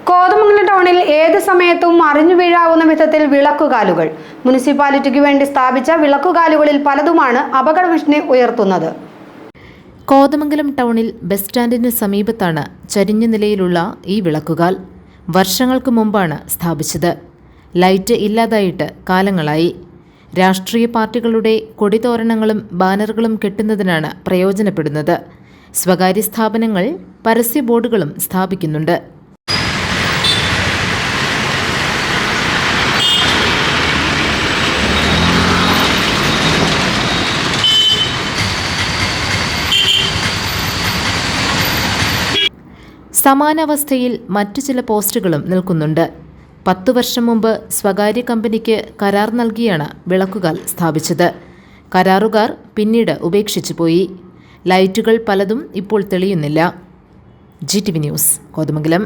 കോതമംഗലം ടൗണിൽ ഏത് സമയത്തും മറിഞ്ഞു വീഴാവുന്ന വിധത്തിൽ വിളക്കുകാലുകൾ. മുനിസിപ്പാലിറ്റിക്ക് വേണ്ടി സ്ഥാപിച്ച വിളക്കുകാലുകളിൽ പലതുമാണ് അപകടഭീഷണി ഉയർത്തുന്നത്. കോതമംഗലം ടൗണിൽ ബസ് സ്റ്റാൻഡിന് സമീപത്താണ് ചരിഞ്ഞ നിലയിലുള്ള ഈ വിളക്കുകാൽ. വർഷങ്ങൾക്ക് മുമ്പാണ് സ്ഥാപിച്ചത്. ലൈറ്റ് ഇല്ലാതായിട്ട് കാലങ്ങളായി. രാഷ്ട്രീയ പാർട്ടികളുടെ കൊടിതോരണങ്ങളും ബാനറുകളും കെട്ടുന്നതിനാണ് പ്രയോജനപ്പെടുന്നത്. സ്വകാര്യ സ്ഥാപനങ്ങൾ പരസ്യ ബോർഡുകളും സ്ഥാപിക്കുന്നുണ്ട്. സമാനാവസ്ഥയിൽ മറ്റു ചില പോസ്റ്റുകളും നിൽക്കുന്നുണ്ട്. 10 വർഷം മുമ്പ് സ്വകാര്യ കമ്പനിക്ക് കരാർ നൽകിയാണ് വിളക്കുകാൽ സ്ഥാപിച്ചത്. കരാറുകാർ പിന്നീട് ഉപേക്ഷിച്ചു പോയി. ലൈറ്റുകൾ പലതും ഇപ്പോൾ തെളിയുന്നില്ല. GTV news, Kothamangalam.